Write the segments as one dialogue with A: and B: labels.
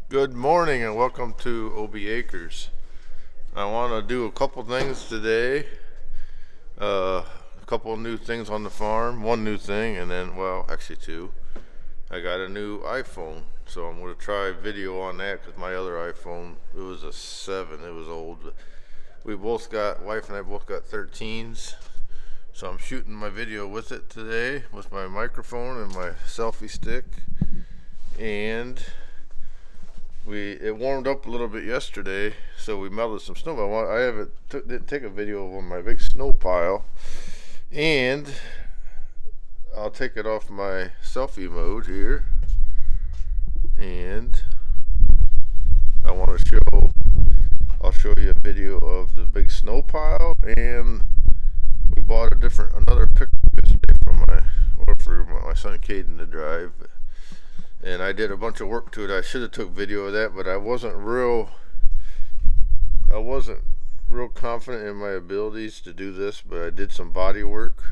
A: Good morning and welcome to Obieacres. I want to do a couple things today. A couple of new things on the farm. One new thing, and then, well, actually two. I got a new iPhone, so I'm going to try video on that because my other iPhone, it was a 7. It was old. But wife and I both got 13s. So I'm shooting my video with it today with my microphone and my selfie stick. And it warmed up a little bit yesterday, so we melted some snow. Didn't take a video of my big snow pile, and I'll take it off my selfie mode here, and I'll show you a video of the big snow pile. And we bought another pickup yesterday for my son Caden to drive. And I did a bunch of work to it. I should have took video of that, but I wasn't real confident in my abilities to do this. But I did some body work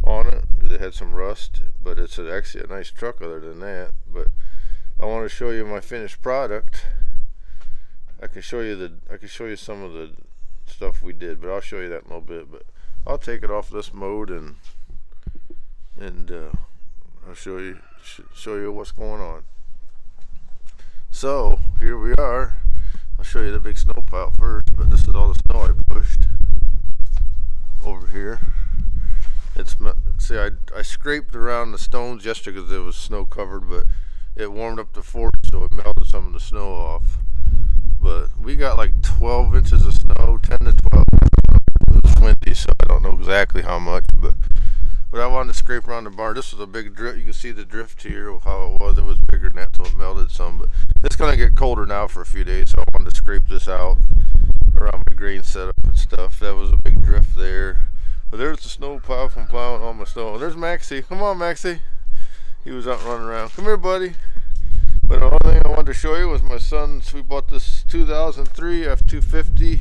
A: on it because it had some rust. But it's actually a nice truck other than that. But I want to show you my finished product. I can show you some of the stuff we did, but I'll show you that in a little bit. But I'll take it off this mode and I'll show you what's going on. So here we are. I'll show you the big snow pile first, but this is all the snow I pushed over here. I scraped around the stones yesterday because it was snow covered, but it warmed up to 40, so it melted some of the snow off. But we got like 12 inches of snow, 10 to 12. It was windy, so I don't know exactly how much, but I wanted to scrape around the barn. This was a big drift. You can see the drift here, how it was. It was bigger than that, so it melted some. But it's going to get colder now for a few days, so I wanted to scrape this out around my grain setup and stuff. That was a big drift there. But there's the snow pile from plowing all my snow. There's Maxie. Come on, Maxie. He was out running around. Come here, buddy. But the only thing I wanted to show you was my son's. We bought this 2003 F250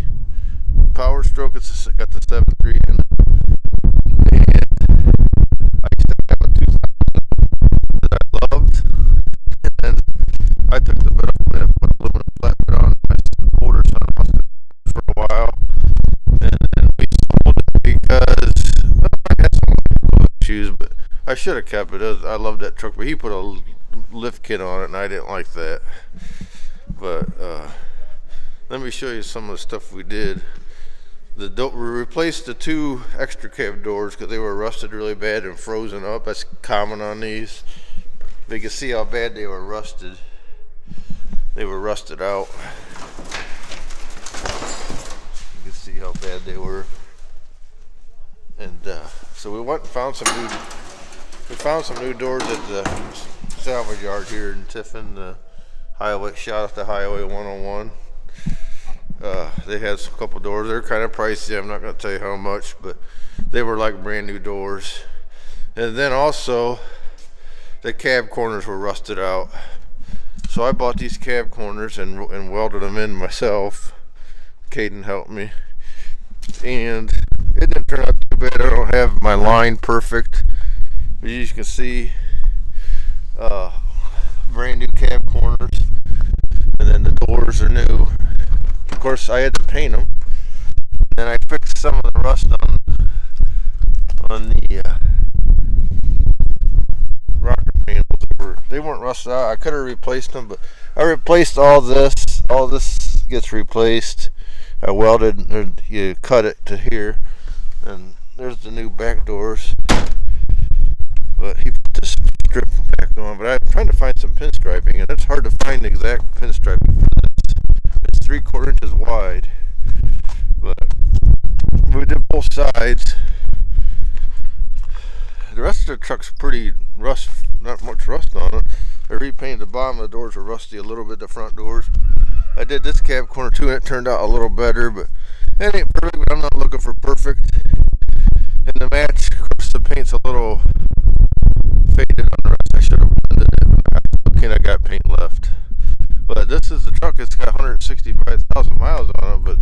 A: Power Stroke. It's got the 7.3 in it. I took the bed off and put aluminum flatbed on my older son for a while, and then we sold it because I had some issues, but I should have kept it. I love that truck, but he put a lift kit on it, and I didn't like that. But let me show you some of the stuff we did. We replaced the two extra cab doors because they were rusted really bad and frozen up. That's common on these. You can see how bad they were rusted. They were rusted out. You can see how bad they were. And so we went and found some new doors at the salvage yard here in Tiffin, the highway. Shout out to Highway 101. They had a couple doors. They're kind of pricey. I'm not going to tell you how much, but they were like brand new doors. And then also the cab corners were rusted out. So I bought these cab corners and welded them in myself. Caden helped me. And it didn't turn out too bad. I don't have my line perfect. But as you can see, brand new cab corners. And then the doors are new. Of course, I had to paint them. And I fixed some of the rust on the rocker panels. They weren't rusted out. I could have replaced them, but I replaced all this. All this gets replaced. I welded, you cut it to here, and there's the new back doors. But he put this strip back on. But I'm trying to find some pinstriping, and it's hard to find the exact pinstriping for this. It's 3/4 inches wide, but we did both sides. The rest of the truck's pretty not much rust on it. I repainted the bottom of the doors, are rusty a little bit, the front doors. I did this cab corner too, and it turned out a little better, but it ain't perfect, but I'm not looking for perfect. And the match, of course, the paint's a little faded on the rest. I should have blended it, but I'm looking, I got paint left. But this is the truck, it's got 165,000 miles on it, but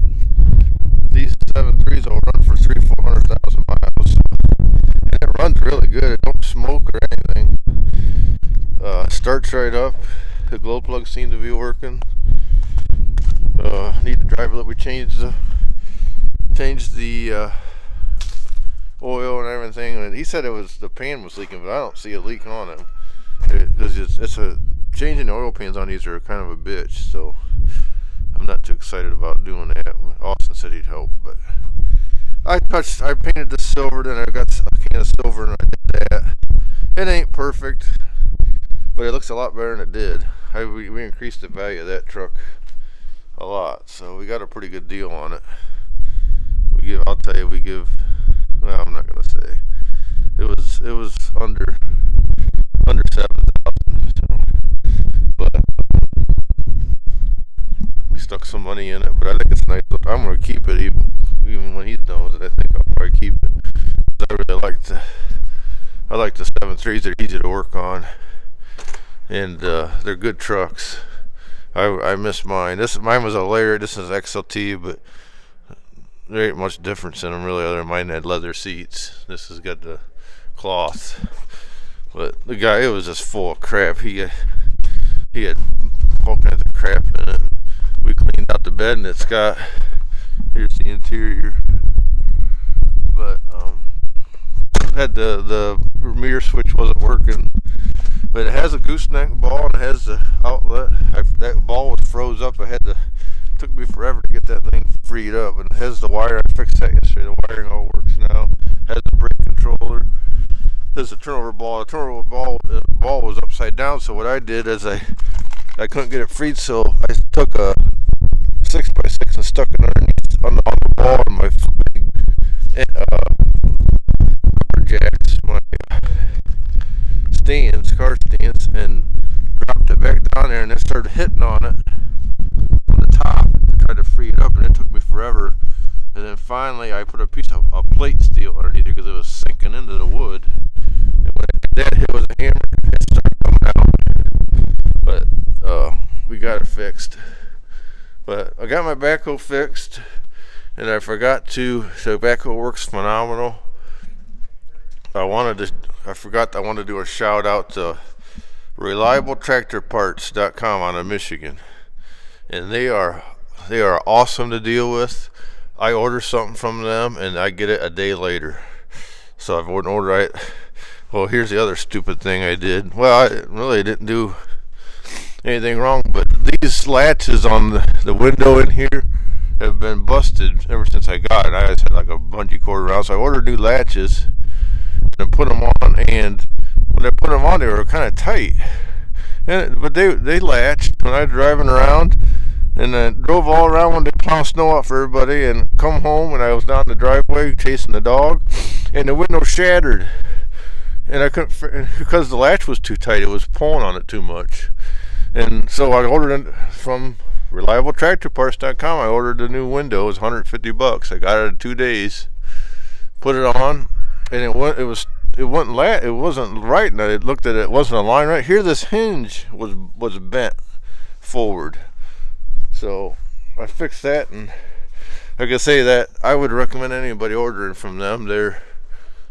A: these 7.3s will run for 400,000 miles. And it runs really good. It don't smoke or anything. Starts right up. The glow plug seemed to be working. Need to drive it. We changed the oil and everything, and he said it was the pan was leaking, but I don't see a leak on it because it's a changing the oil pans on these are kind of a bitch. So I'm not too excited about doing that. Austin said he'd help, but I painted this silver, then I got a can of silver and I did that. It ain't perfect, but it looks a lot better than it did. We increased the value of that truck a lot, so we got a pretty good deal on it. I'll tell you, well, I'm not gonna say. It was under 7,000, so, but we stuck some money in it. But I think it's nice. I'm gonna keep it even when he's done with it. I think I'll probably keep it. I really like the 7.3s. They're easy to work on, and they're good trucks. I miss mine. Mine was a Lariat. This is XLT, but there ain't much difference in them really, other than mine had leather seats. This has got the cloth. But the guy, it was just full of crap. He had all kinds of crap in it. We cleaned out the bed, and here's the interior. But had the mirror switch wasn't working. But it has a gooseneck ball and it has the outlet. That ball was froze up. Took me forever to get that thing freed up. And it has the wire. I fixed that yesterday. The wiring all works now. It has the brake controller. There's a turnover ball. The turnover ball was upside down. So what I did is I couldn't get it freed. So I took a 6x6 and stuck it underneath on the ball and my big car jacks, my car stands, and dropped it back down there, and it started hitting on it on the top to try to free it up, and it took me forever. And then finally I put a piece of plate steel underneath it because it was sinking into the wood, and when I did that, it was a hammer, it started coming out. But we got it fixed. But I got my backhoe fixed, and I forgot to. So backhoe works phenomenal. I wanted to do a shout out to ReliableTractorParts.com out of Michigan, and they are awesome to deal with. I order something from them and I get it a day later. So I've ordered it. Well, here's the other stupid thing I did. Well, I really didn't do anything wrong, but these latches on the window in here have been busted ever since I got it. I just had like a bungee cord around, so I ordered new latches and put them on, and when I put them on, they were kind of tight, but they latched when I was driving around, and I drove all around when they plow snow out for everybody, and come home, and I was down the driveway chasing the dog, and the window shattered, and I couldn't, because the latch was too tight, it was pulling on it too much. And so I ordered it from ReliableTractorParts.com. I ordered a new window. It was $150. I got it in 2 days, put it on, and it wasn't right. And I looked at it, it wasn't aligned right. Here, this hinge was bent forward. So I fixed that, and like I say, that I would recommend anybody ordering from them.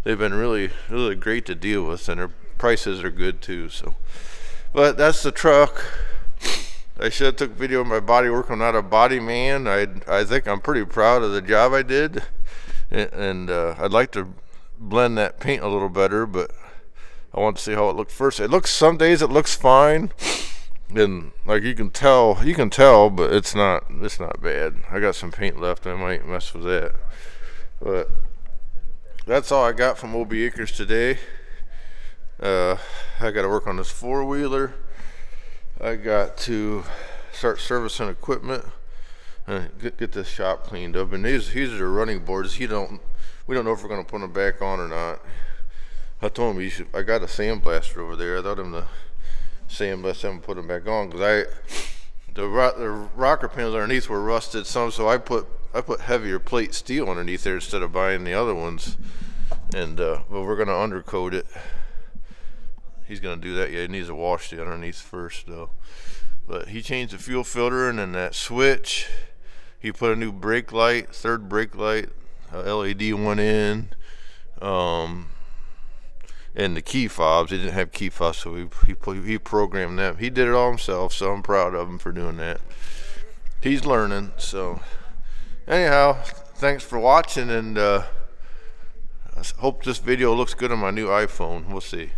A: They've been really, really great to deal with, and their prices are good too. So, but that's the truck. I should have took video of my body work. I'm not a body man. I think I'm pretty proud of the job I did, and I'd like to blend that paint a little better, but I want to see how it looked first. Some days it looks fine, and like you can tell, but it's not bad. I got some paint left. I might mess with that, but that's all I got from Obieacres today. I got to work on this four-wheeler. I got to start servicing equipment and get this shop cleaned up. And these are running boards. We don't know if we're going to put them back on or not. I told him I got a sandblaster over there. I thought him to sandblast them and put them back on, because the rocker panels underneath were rusted some, so I put heavier plate steel underneath there instead of buying the other ones. And but we're going to undercoat it. He's going to do that. Yeah, he needs to wash the underneath first, though. But he changed the fuel filter, and then that switch. He put a new brake light, third brake light, LED went in. and the key fobs. He didn't have key fobs, so he programmed them. He did it all himself, so I'm proud of him for doing that. He's learning. So anyhow, thanks for watching, and I hope this video looks good on my new iPhone. We'll see.